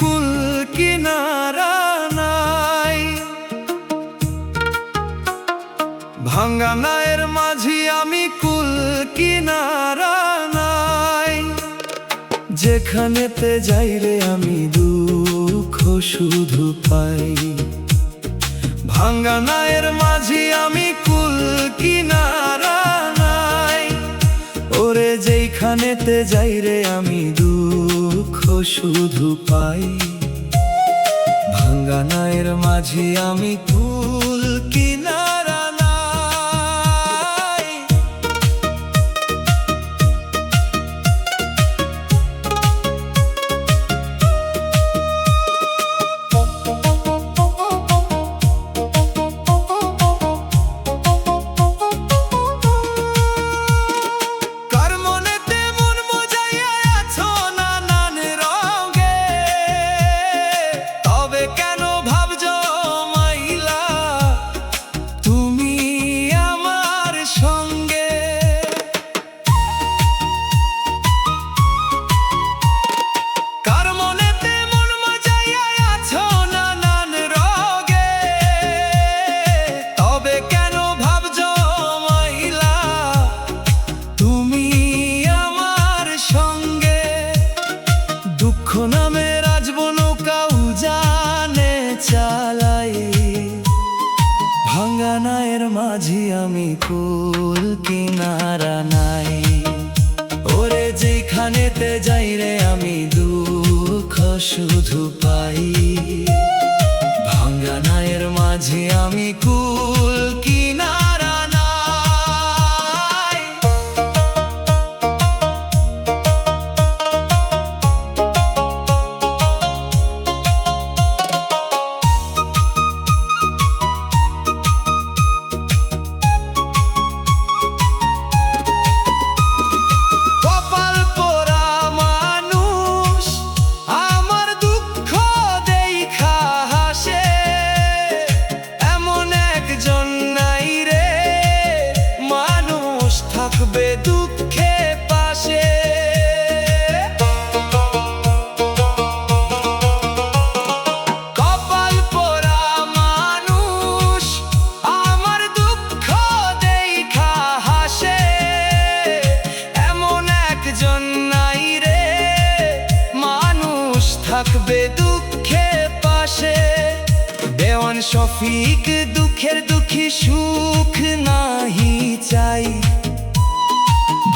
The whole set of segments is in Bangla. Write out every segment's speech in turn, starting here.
কুল কিনারা নাই। ভাঙ্গা নায়ের মাঝি আমি কুল কিনারা নাই। যেখানেতে যাই রে আমি দুঃখ শুধু পাই। ভাঙ্গা নায়ের মাঝি আমি কুল কিনারা নাই। ওরে যেখানেতে যাই রে আমি দুঃখ শুধু পাই। ভাঙ্গা নায়ের মাঝি আমি কুল কিনারা নাই। কার মনেতে মন মজাইয়া আছো নানান রঙে, তবে কেন ভাবছো মাইলা তুমি আমার সঙ্গে? কার মনেতে মন মজাইয়া আছো নানান রঙে, তবে কেন ভাবছো মাইলা তুমি আমার সঙ্গে? দুঃখ নামে রাজবনৌকাও জানে চালাই। ভাঙ্গা নায়ের মাঝি আমি কুল কিনারা নাই। ওরে যেখানেতে যাই রে আমি দুঃখ শুধু পাই। ভাঙ্গা নায়ের মাঝি আমি কুল কিনারা নাই। কপাল পোড়া মানুষ আমার দুঃখ দেইখা হাসে। এমন একজন নাই রে মানুষ থাকবে দুঃখে পাশে। কপাল পোড়া মানুষ আমার দুঃখ দেইখা হাসে। এমন একজন নাই রে মানুষ থাকবে দুঃখে পাশে। দেওয়ান শফিক দুঃখের দুঃখী সুখ নাহি চাই।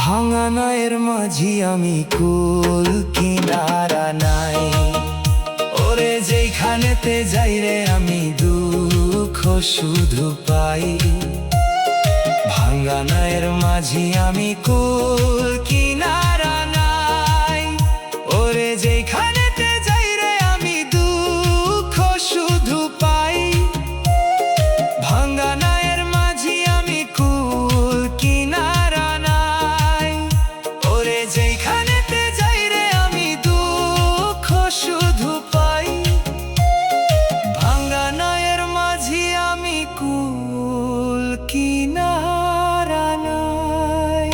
ভাঙ্গা নায়ের মাঝি আমি কুল কিনারা নাই। ওরে যেখানেতে যাই রে আমি দুঃখ শুধু পাই। ভাঙ্গা নায়ের মাঝি আমি কুল কিনারা নাই। ওরে যেখানেতে যাই রে আমি দুঃখ শুধু পাই। ভাঙ্গা নায়ের মাঝি আমি কুল কিনারা নাই। ওরে যেখানেতে যাই রে আমি দুঃখ শুধু পাই। ভাঙ্গা নায়ের মাঝি আমি কুল কিনারা নাই।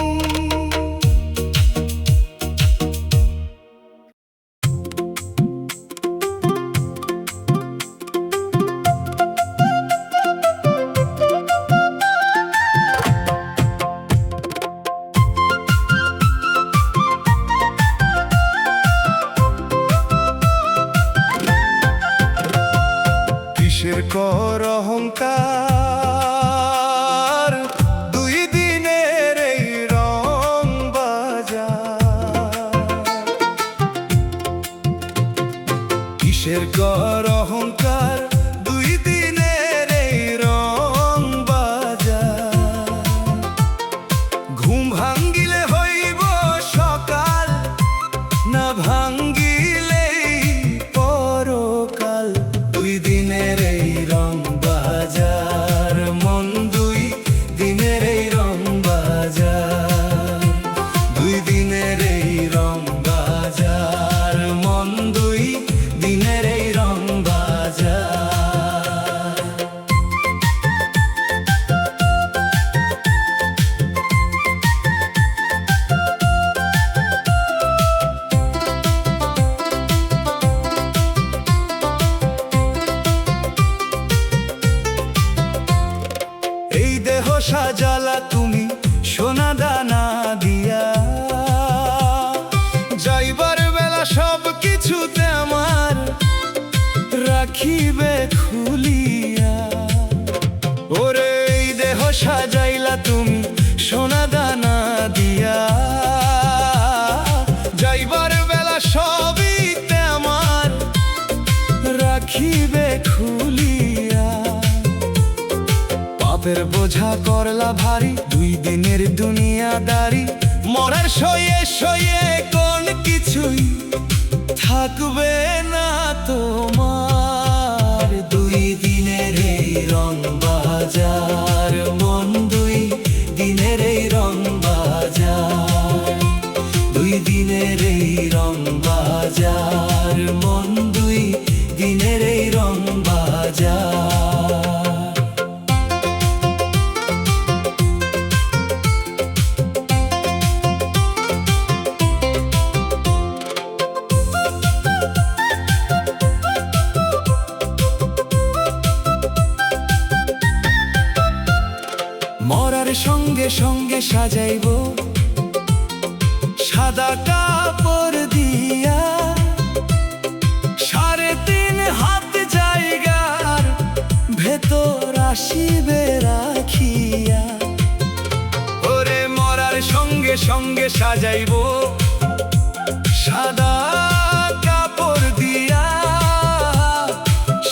কিসের কর অহংকার দুই দিনের এই রং বাজার? কিসের কর অহংকার দুই দিনের এই রং বাজার? ঘুম ভাঙ্গিলে হইব সকাল, না ভাঙ্গিলেই পরকাল। দুই দিনের এই রং বাজার মন, দুই দিনের এই রং বাজার। দুই দিনের এই রং বাজার মন, দুই দিনের এই রং বাজার। রাখিবে খুলিয়া। ওরে এই দেহ সাজাইলা তুমি সোনা দানা দিয়া, যাইবার বেলা সবই আমার রাখিবে খুলিয়া। পাপের বোঝা করলা ভারী, 2 দিনের দুনিয়াদারি, মরার সয়ে সয়ে কোন কিছুই থাকবে না তোমার। 2 দিনের এই রং বাজার মন, 2 দিনের এই রং বাজার, 2 দিনের এই রং বাজার মন, 2 দিনের এই রং বাজার। মরার সঙ্গে সঙ্গে সাজাইব সাদা কাপড় দিয়া, 3.5 হাত জায়গার ভেতর আসিবে রাখিয়া। ওরে মরার সঙ্গে সঙ্গে সাজাইব সাদা কাপড় দিয়া,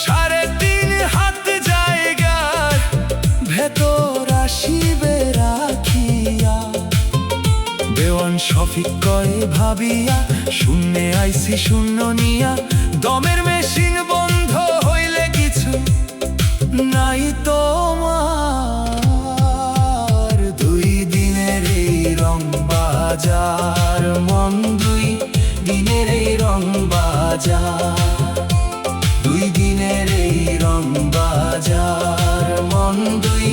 3.5 হাত জায়গার ভেতর আসিবে রাখিয়া। দেওয়ান শফিক কয়ে ভাবিয়া, শূন্যে আইসি শূন্য নিয়া, দমের মেশিন বন্ধ হইলে কিছু নাই তোমার। 2 দিনের এই রং বাজার মন, 2 দিনের এই রং বাজার, 2 দিনের এই রং বাজার মন, 2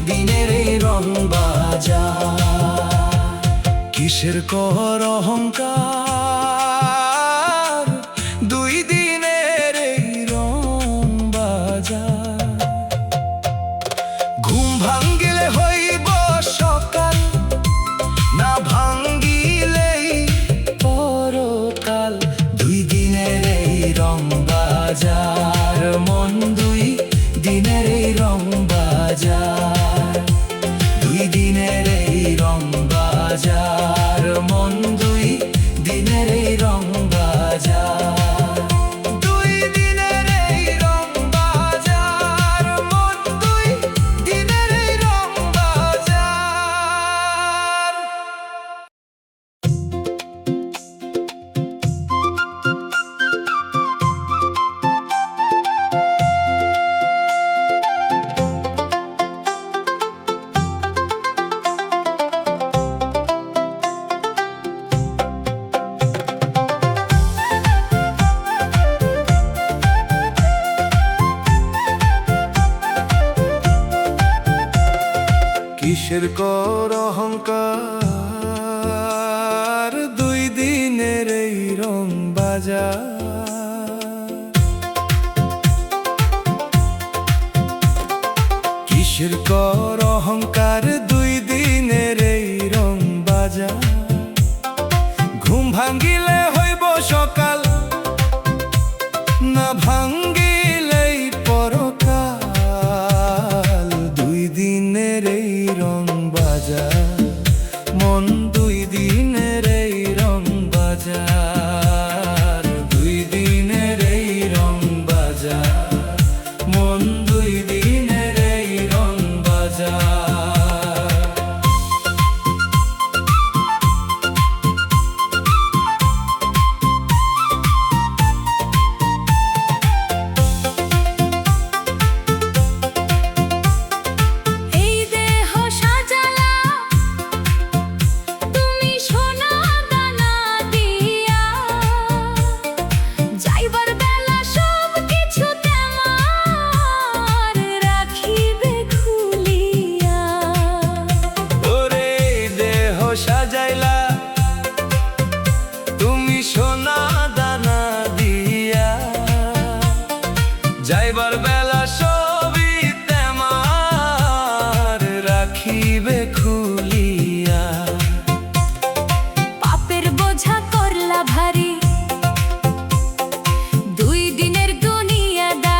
দিনের এই রং বাজার। কিসের কর অহংকার, 2 দিনের এই রং বাজার। ঘুম ভাঙ্গিলে হইব সকাল, না ভাঙ্গিলেই পরকাল। 2 দিনের এই রং বাজার মন, 2 দিনের এই রং বাজার, 2 দিনের এই রং বাজার মন, 2 দিনের এই রং বাজার, 2 দিনের এই রং বাজার মন, 2 দিনের এই রং বাজার। কিসের কর অহংকার, 2 দিনের এই রং বাজার। কিসের কর অহংকার, 2 দিনের এই রং বাজার। ঘুম ভাঙ্গিলে হইব সকাল, না ভাঙ্গিলেই পরকাল। 2 দিনের এই রং বাজার মন, 2 দিনের এই রং বাজার, 2 দিনের এই রং বাজার মন, 2 দিনের এই রং বাজার। যাইবার বেলা সবই তেমার রাখিবে খুলিয়া। পাপের বোঝা করলা ভারী, 2 দিনের দুনিয়াদারি।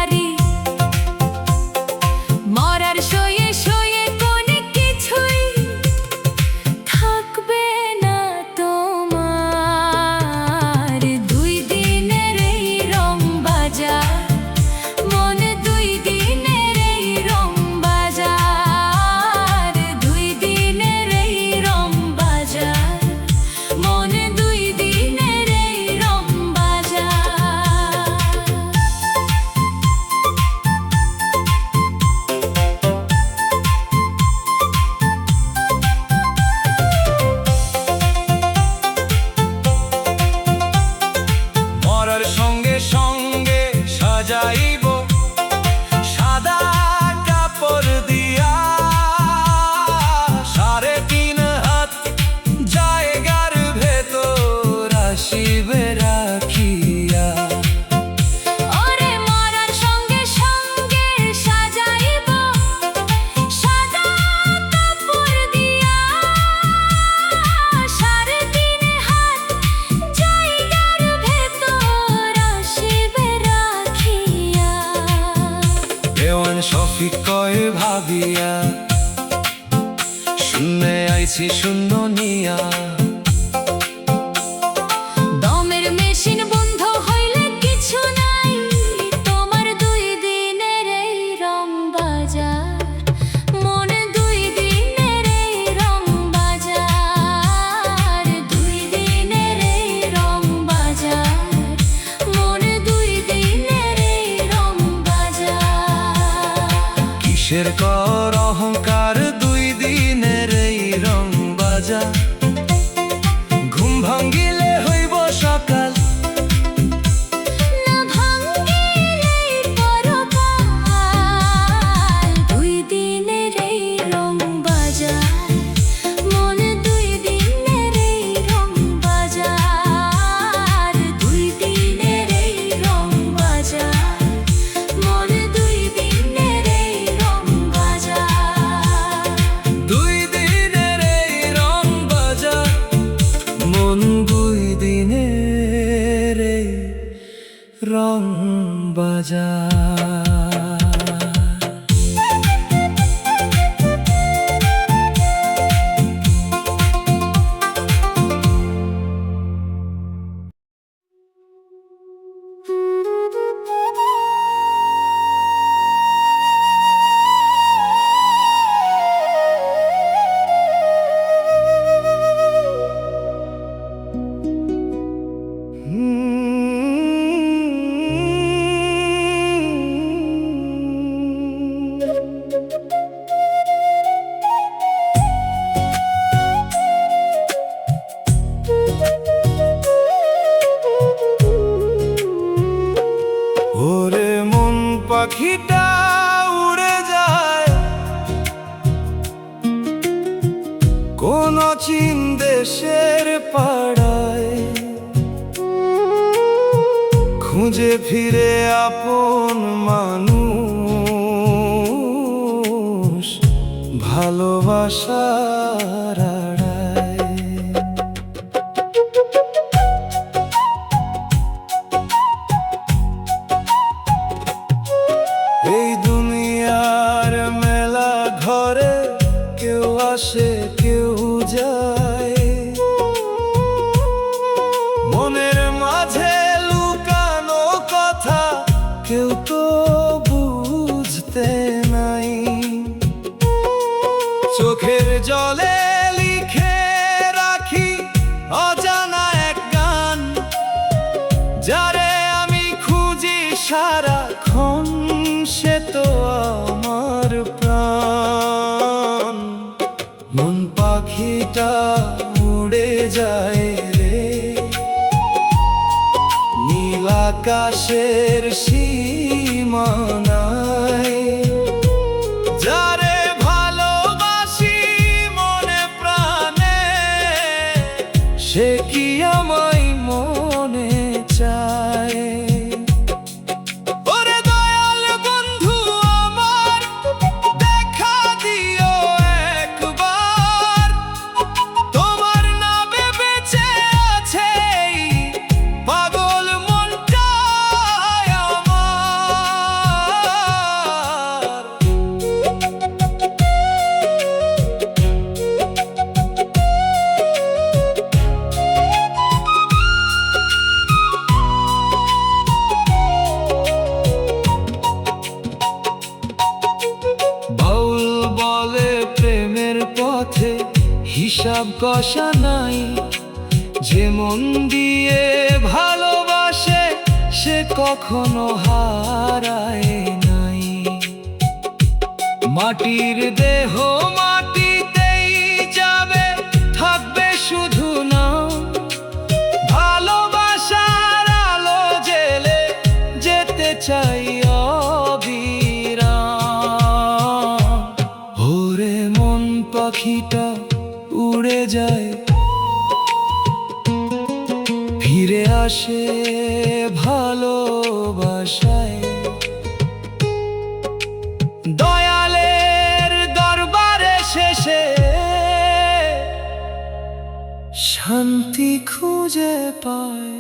শফিক কয়ে ভাবিয়া শূন্যে আইছি শূন্য নিয়া দমের মেশিন বন্ধ হইলে কিছু নাই তোমার 2 দিনের এই রং বাজার মন 2 দিনের এই রং বাজার 2 দিনের এই রং বাজার মন 2 দিনের এই রং বাজার কিসের কর অহংকার 2 দিনের এই রং বাজার ঘুম ভাঙ্গিলে হইব সকাল না ভাঙ্গিলে পরকাল 2 দিনের এই রং বাজার মন 2 দিনের এই রং বাজার 2 দিনের এই রং বাজার মন 2 দিনের এই রং বাজার 2 দিনের এই রং বাজার মন 2 দিনের এই রং বাজার ওরে মন পাখিটা উড়ে যায় কোন চীন দেশের পাড়ায় খুঁজে ফিরে আপন মানুষ ভালোবাসার আড়ায় এই দুনিয়ার মেলা ঘরে কেউ আসে কেউ যায় মনের মাঝে লুকানো কথা কেউ তো বুঝতে নাই চোখের জলে লিখে রাখি অজানা এক গান যারে আমি খুঁজি সারাক্ষণ সে তো আমার প্রাণ মন পাখিটা উড়ে যায় রে নীল আকাশের সীমানায় যারে ভালোবাসি মনে প্রাণে সে কি আমায় মনে চায় ওরে দয়াল বন্ধু আমার দেখা দিও একবার তোমার নামে বেঁচে আছে এই পাগল মনটায় আমার বাউল বলে প্রেমের পথে হিসাব কষা নাই যে মন দিয়ে ভালোবাসে সে কখনো হারায় নাই মাটির দেহ মাটিতেই যাবে থাকবে শুধু নাম ভালোবাসার আলো জেলে যেতে চাই অবিরাম ওরে মন পাখিটা উড়ে যায় ফিরে আসে ভালোবাসায় দয়ালের দরবারে শেষে শান্তি খুঁজে পায়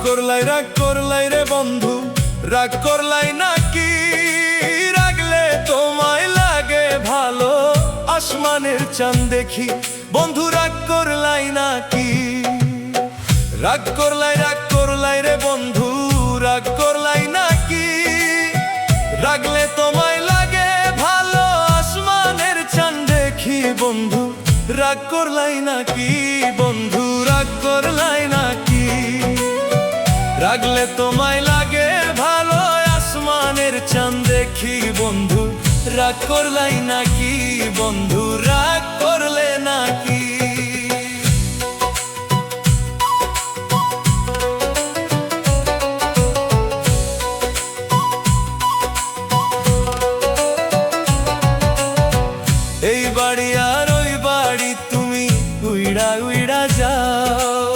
করলাই রে বন্ধু, রাগ করলাই নাকি? রাগলে তোমায় লাগে ভালো, আসমানের চাঁদ দেখি, বন্ধু রাগ করলাই নাকি? রাগ করলাই রে বন্ধু, রাগ করলাই নাকি? রাগলে তোমায় লাগে ভালো, আসমানের চাঁদ দেখি, বন্ধু রাগ করলাই নাকি? বন্ধু রাগ করলাই নাকি? রাগলে তোমায় লাগে ভালো, আসমানের চাঁদ দেখি, বন্ধু রাগ করলাই নাকি? বন্ধু রাগ করলে নাকি? এই বাড়ি আর ওই বাড়ি তুমি উইড়া উইড়া যাও,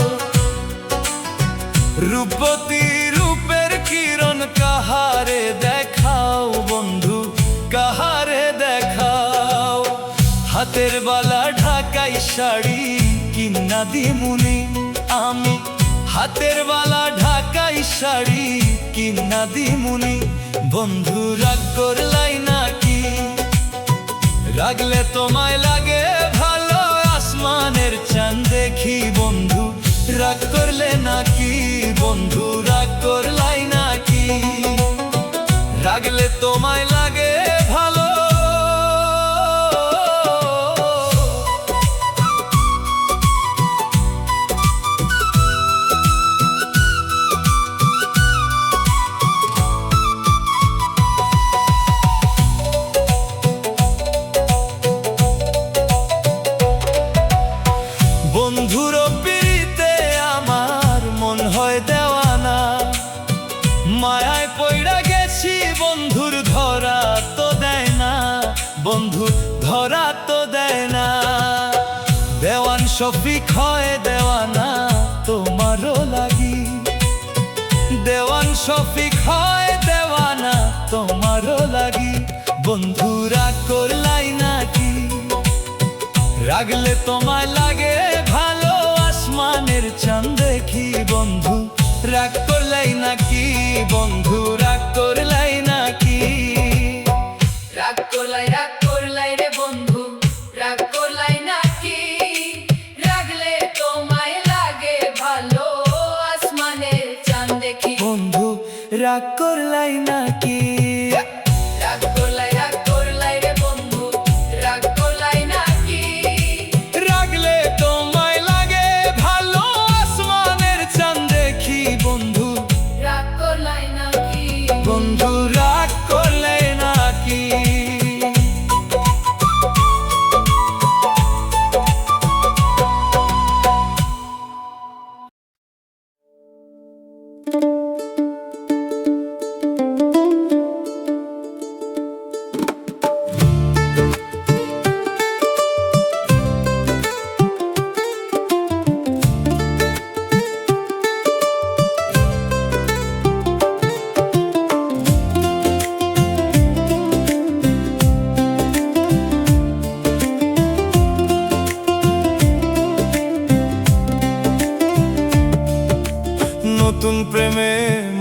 রূপতী রূপের কিরণ কাহারে দেখাও, বন্ধু কাহারে দেখাও? হাতের বালা ঢাকাই শাড়ি কিনা দিমুনি আমি, হাতের বালা ঢাকাই শাড়ি কিনা দিমুনি, বন্ধু রাগ করলাই নাকি? রাগলে তোমায় লাগে ভালো, আসমানের চাঁদ দেখি, বন্ধু রাগ করলে নাকি? বন্ধু রাগ করলাই নাকি? রাগলে তোমায় লাগে ভালো। বন্ধুর পিড়িতে আমার মন হয় দেওয়ানা, মায়ায় পইড়া গেছি, বন্ধুর ধরা তো দেয় না, বন্ধু ধরা তো দেয় না। দেওয়ান শফিক হয় দেওয়ানা তোমারও লাগি, দেওয়ান শফিক হয় দেওয়ানা তোমারও লাগি, বন্ধু রাগ করলাই নাকি? রাগলে তোমায় লাগে ভালো, আসমানের চাঁদ দেখি, বন্ধু রাগ করলাই নাকি? বন্ধু রাগ করলাই নাকি? রাগ করলাই রে বন্ধু, রাগ করলাই নাকি? রাগলে তোমায় লাগে ভালো, আসমানের চাঁদ দেখি, বন্ধু রাগ করলাই নাকি? রাগ করলাই রে বন্ধু, রাগ করলাই নাকি? রাগলে তোমায় লাগে ভালো, আসমানের চাঁদ দেখি, বন্ধু রাগ করলাই নাকি? বন্ধু রাগ করলাই নাকি? নতুন প্রেমে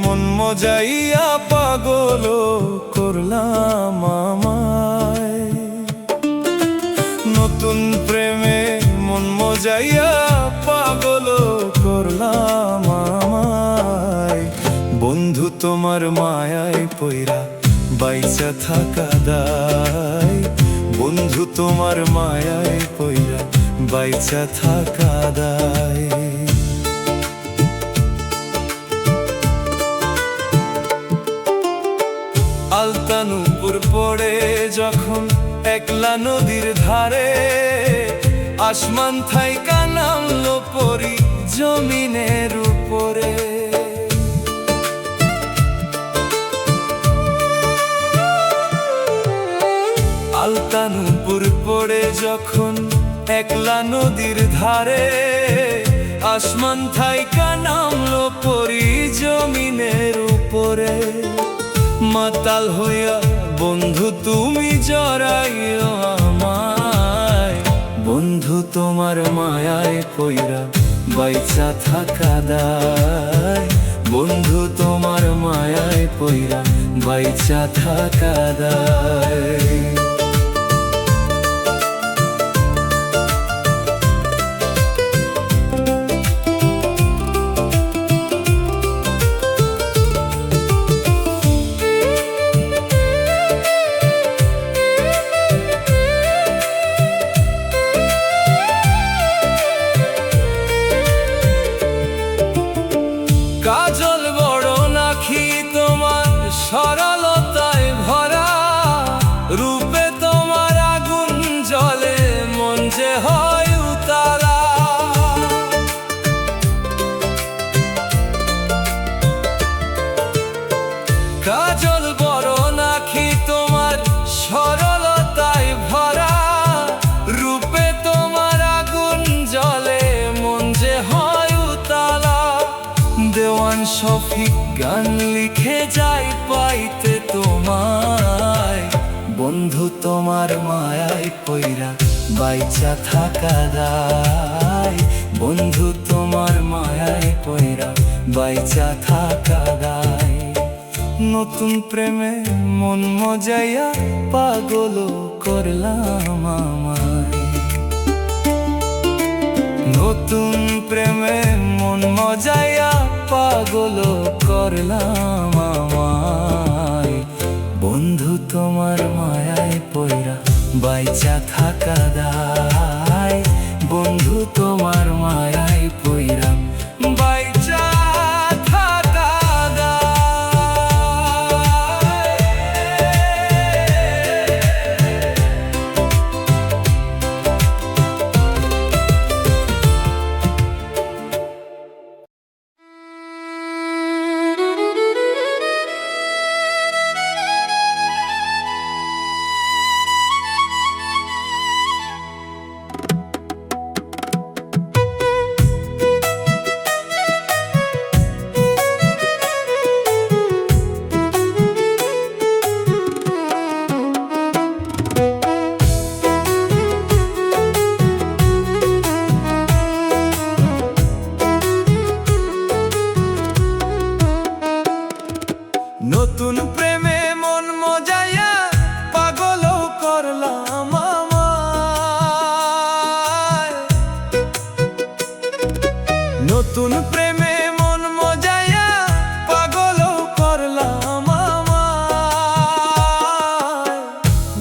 মন মজাইয়া পাগল করলাম আমায়, নতুন প্রেমে মন মজাইয়া পাগল করলাম আমায়, বন্ধু তোমার মায়ায় পইরা বাইচা থাকা দায়, বন্ধু তোমার মায়ায় পইরা বাইচা থাকা দায়। আলতানুপুর পড়ে যখন একলা নদীর ধারে, আসমান থাইকা নামলো পরি জমিনের উপরে, আলতানুপুর পড়ে যখন একলা নদীর ধারে, আসমান থাইকা নামলো পরি জমিনের উপরে, মাতাল হইয়া বন্ধু তুমি জড়াইও আমায়, বন্ধু তোমার মায়ায় পইরা বাইচা থাকা দায়, বন্ধু তোমার মায়ায় পইরা বাইচা থাকা দায়। কাজল বড় নাকি তোমার সরলতায় ভরা, রূপে তোমার আগুন জ্বলে মন যে হয় উতালা। কাজল বড় নাকি তোমার সরলতায় ভরা, রূপে তোমার আগুন জ্বলে মন যে হয় উতালা। দেওয়ান শফিক গান লিখে যাই পাইতে তোমায়, বন্ধু তোমার মায়ায় পইরা বাইচা থাকা দায়। বন্ধু তোমার মায়ায় পইরা বাইচা থাকা দায়। নতুন প্রেমে মন মজাইয়া পাগল করলাম আমায়। নতুন প্রেমে মন মজাইয়া পাগল করলাম আমায়। বন্ধু তোমার মায়ায় পইরা বাইচা থাকা দায়। বন্ধু তোমার মায়ায় পইরা বাইচা থাকা দায়। নতুন প্রেমে মন মজাইয়া পাগল করলাম আমায়। নতুন প্রেমে মন মজাইয়া পাগল করলাম আমায়।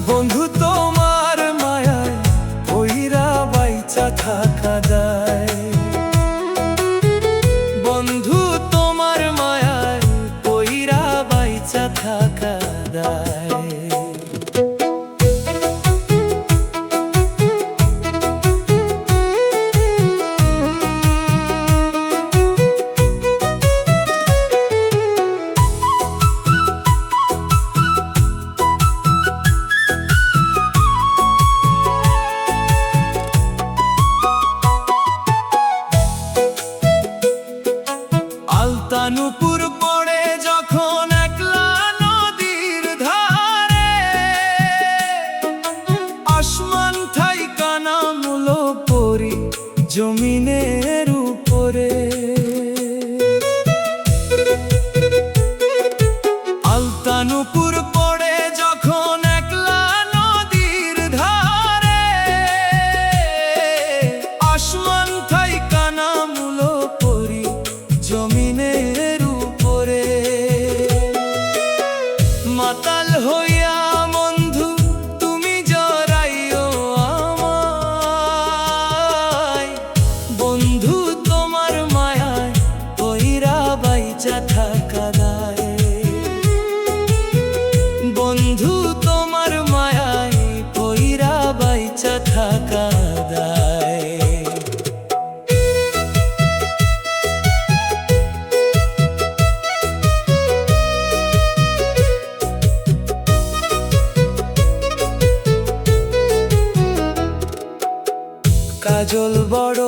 বন্ধু তোমার মায়ায় পইরা বাইচা থাকা দায়। বন্ধু তোমার মায়ায় পইরা বাইচা থাকা দায়। আলতানুপুর পড়ে যখন একলা নদীর ধারে, আসমান থাইকা নামলো পরি জমিনের উপরে। আলতানুপুর পড়ে যখন একলা নদীর ধারে, আসমান থাইকা নামলো পরি জমিনের উপরে। মাতাল হইয়া বন্ধু তুমি জড়াইও আমায়। বন্ধু তোমার মায়ায় পইরা বাইচা থাকা দায়। বন্ধু তোমার মায়ায় পইরা বাইচা থাকা দায়। কাজল বড়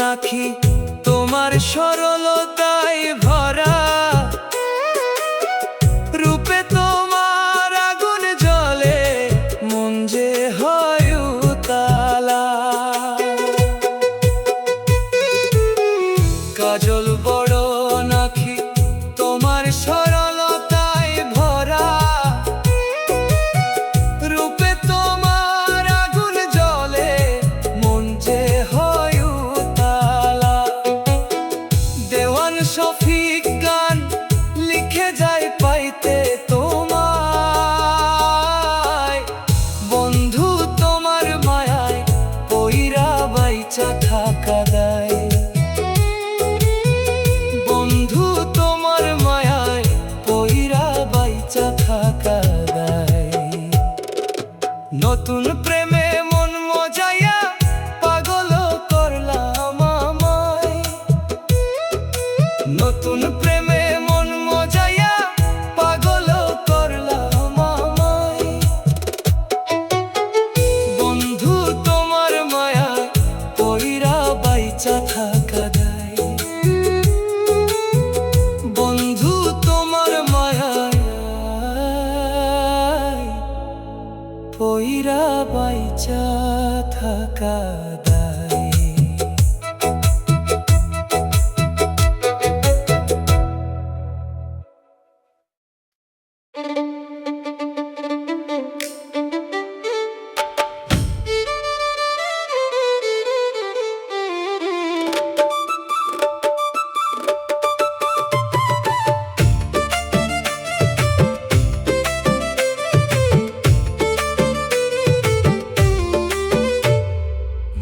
নাকি তোমার সরলতায় ভরা, রূপে তোমার আগুন জ্বলে মন যে হয় উতালা। কাজল বড় নাকি নতুন প্রেমে মন মজাইয়া পাগল করলাম আমায়। নতুন প্রেমে মন মজাইয়া পাগল করলাম আমায়। বন্ধু তোমার মায়ায় পইরা বাইচা থাকা দায়। বন্ধু তোমার মায়ায় পইরা বাইচা থাকা দায়।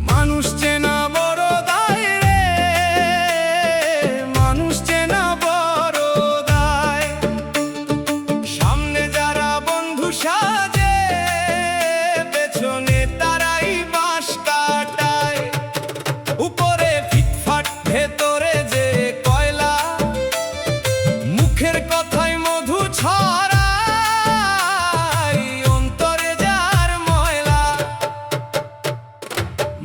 মানুষ চেনা বড় দায় রে, মানুষ চেনা বড় দায়। সামনে যারা বন্ধু সাজে, পেছনে তারাই বাঁশ কাটায়। উপরে ফিটফাট ভেতরে যে কয়লা, মুখের কথায় মধু ছড়ায়, অন্তরে যার ময়লা।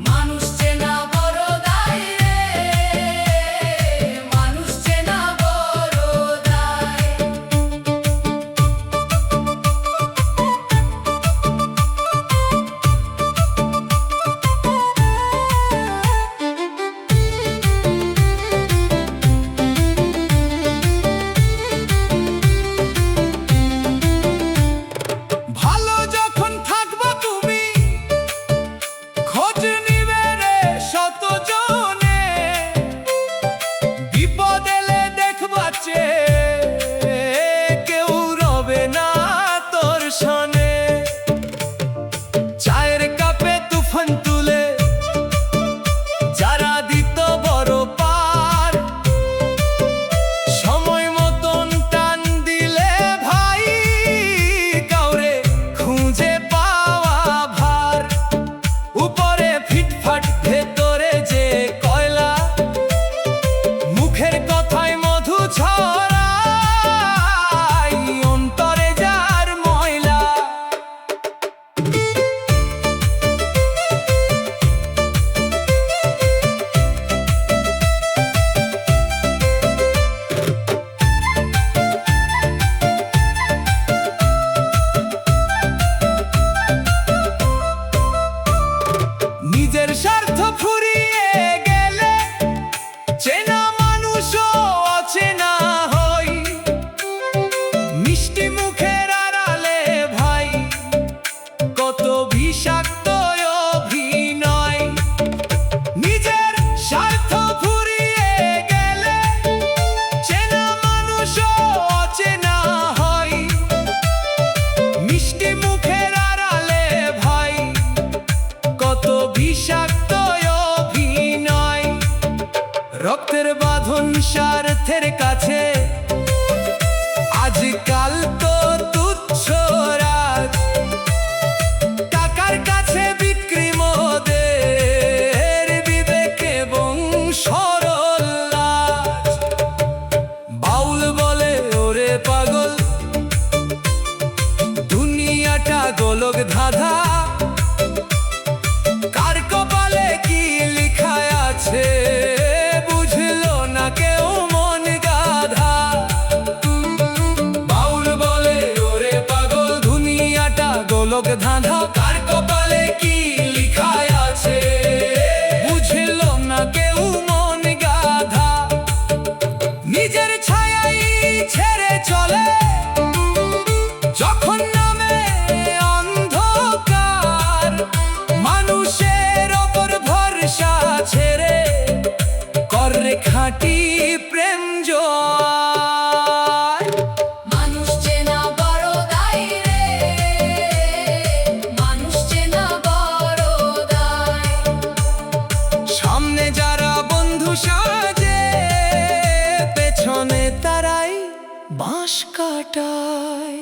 মানুষ চেনা বড় দায় রে, মানুষ চেনা বড় দায়। ভালো যখন থাকবা তুমি, খোঁজ নিবে রে শতজনে। বিপদ এলে দেখবা চেয়ে, কেউ রবে না তোর সনে। চায়ের কাপে তুফান তুলে যারা দিত বড় পার, সময় মতন টান দিলে ভাই, কাউরে খুঁজে পাওয়া ভার। উপরে ফিটফাট ভেতরে যে কয়লা, মুখের কথায় মধু ছড়ায়, অন্তরে যার ময়লা। নিজের স্বার্থ ফুরিয়ে গেলে চেনা মানুষও অচেনা হই। মিষ্টি মুখের আড়ালে ভাই কত বিষাক্ত অভিনয়। নিজের স্বার্থ ফুরিয়ে গেলে চেনা মানুষও অচেনা হয়। মিষ্টি মুখের আড়ালে ভাই কত বিষাক্ত অভিনয়। রক্তের বাঁধন স্বার্থের কাছে আজকাল তো তুচ্ছ রাগ। টাকার কাছে বিক্রি মোদের বিবেক এবং সরল লাজ। বাউল বলে ওরে পাগল, দুনিয়াটা গোলক ধাঁধা। কার কপালে কি লিখায় আছে, বুঝলো না কেউ মন গাধা। বাউল বলে ওরে পাগল, দুনিয়াটা গোলক ধাঁধা। কার কপালে কি লিখায় আছে, বুঝলো না কেউ মন গাধা। নিজের ছায়াই ছেড়ে চলে যখন নামে অন্ধকার। মানুষের ওপর ভরসা ছেড়ে করে খাঁটি প্রেম জয়। মানুষ চেনা বড় দায় রে, মানুষ চেনা বড় দায়। সামনে যারা বন্ধু সাজে, পেছনে তারাই বাঁশ কাটায়।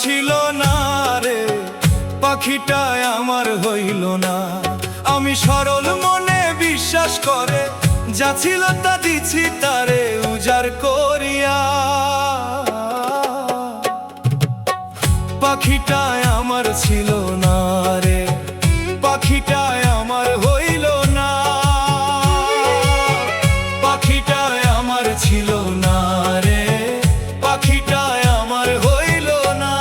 ছিল না রে, পাখিটা আমার হইল না। আমি সরল মনে বিশ্বাস করে যা ছিল তা দিছি তারে উজাড় করিয়া। পাখিটা আমার ছিল না রে, পাখিটা আমার হইল না। পাখিটা আমার ছিল না রে, পাখিটা আমার হইল না।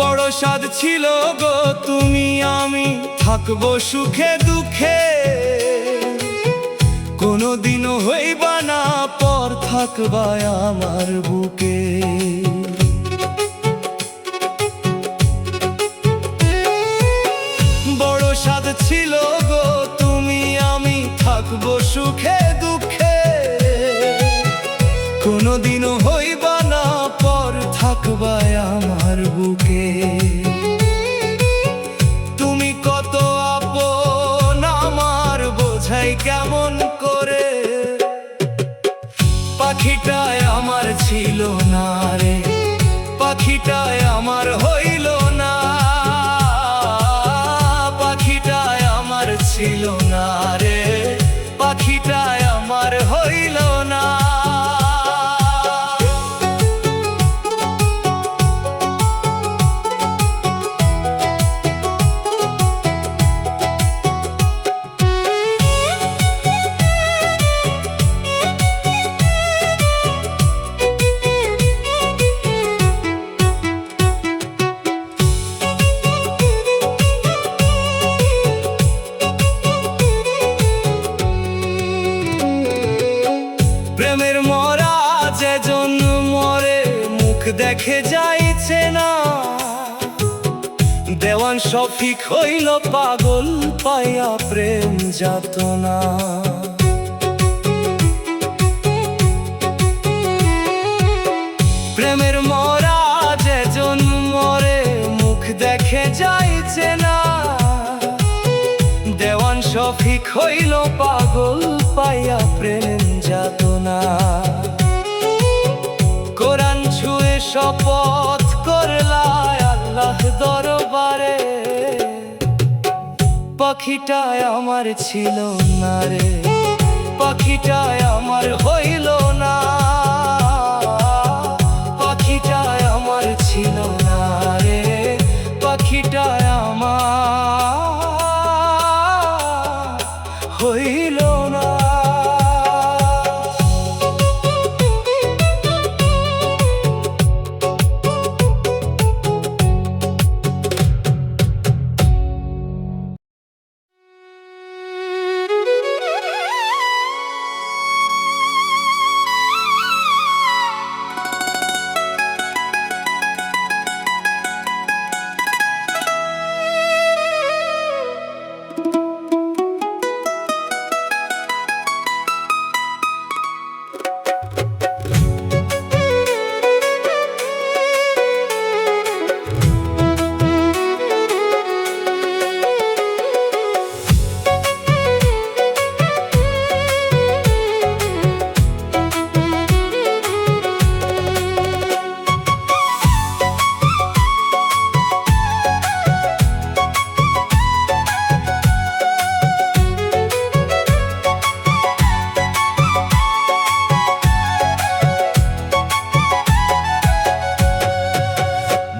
বড় স্বাদ ছিল গো তুমি আমি থাকবো সুখে দুঃখে, কোনোদিনও হইবা না পর থাকবা আমার বুকে। বড় স্বাদ ছিল গো তুমি আমি থাকবো সুখে দুঃখে, কোনোদিনও হইবা না পর থাকবা আমার বুকে। তুমি কত আপন আমার বোঝাই কেমন করে, পাখিটায় আমার ছিল না রে, পাখিটায় আমার হইল না। পাখিটায় আমার ছিল না রে, পাখিটায় আমার হইল না। প্রেমের মরা যে জন্য মরে মুখ দেখে যাইছে না, দেওয়ান শফিক হইল পাগল পাইয়া প্রেম যাতনা। প্রেমের মরা যে জন্য মরে মুখ দেখে যাইছে না, দেওয়ান শফিক হইল পাগল পাইয়া প্রেম যাতনা। কোরআন ছুঁয়ে শপথ করলায় আল্লাহ দরবারে, পাখিটায় আমার ছিল না রে, পাখিটায় আমার হইল না। পাখিটায় আমার ছিল না রে, পাখিটায় আমার হইল না।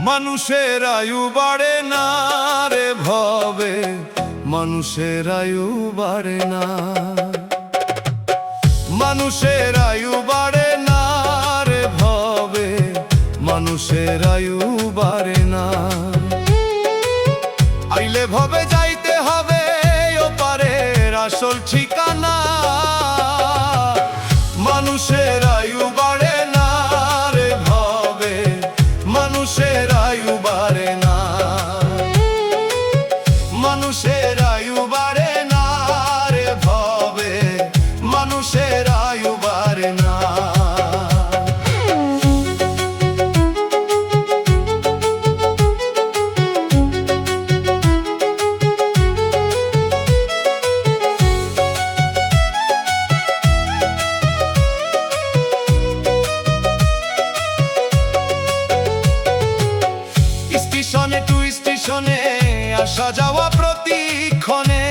মানুষের আয়ু বাড়ে না রে ভবে, মানুষের আয়ু বাড়ে না। মানুষের আয়ু বাড়ে না রে ভবে, মানুষের আয়ু বাড়ে না। আইলে ভবে যাইতে হবে ওপারের আসল ঠিকানা। মানুষের আয়ু বাড়ে না রে ভবে, মানুষের আয়ু বাড়ে না। স্টেশনে আসা যাওয়া প্রতিক্ষণে।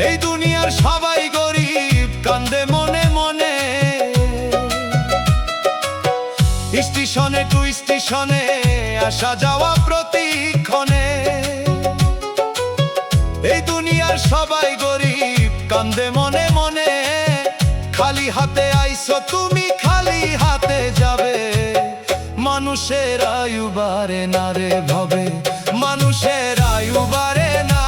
এই দুনিয়ার সবাই গরিব, কান্দে মনে মনে। স্টেশনে টু স্টেশনে আসা যাওয়া প্রতিক্ষণে। এই দুনিয়ার সবাই গরিব, কান্দে মনে মনে। খালি হাতে আইছো তুমি, খালি হাতে যাবে। মানুষের আয়ু বাড়ে না রে ভবে, মানুষের আয়ু বাড়ে না,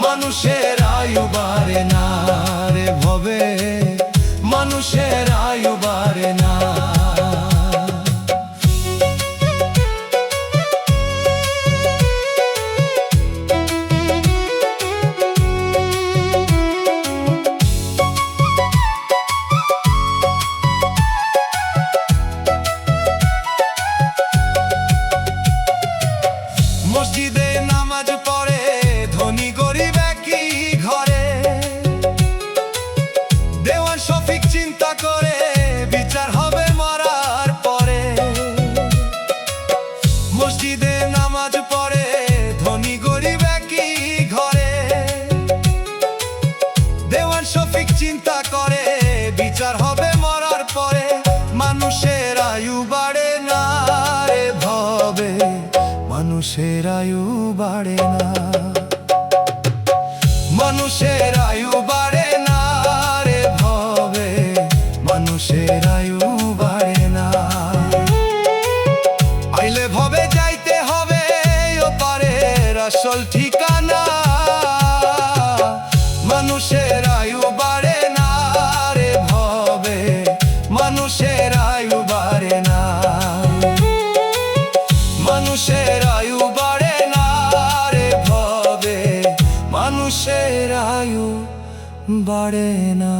মানুষের আয়ু বাড়ে না রে ভবে, মানুষের আয়ু বাড়ে না। মসজিদে নামাজ পড়ে ধনী গরিব একই ঘরে। দেওয়ান শফিক চিন্তা করে বিচার হবে মরার পরে। মসজিদে নামাজ পড়ে ধনী গরিব একই ঘরে। দেওয়ান শফিক চিন্তা করে বিচার হবে মরার পরে। মানুষের আয়ু বাড়ে না রে ভবে, মানুষের আয়ু বাড়ে না, মানুষের আয়ু বাড়ে না রে ভবে, মানুষের আয়ু বাড়ে না। আইলে ভবে যাইতে হবে ওপারের আসল ঠিকানা। মানুষের আয়ু বাড়ে না রে ভবে, মানুষের আয়ু বাড়ে না, মানুষের আয়ু বাড়ে না রে ভবে, মানুষের আয়ু বাড়ে না।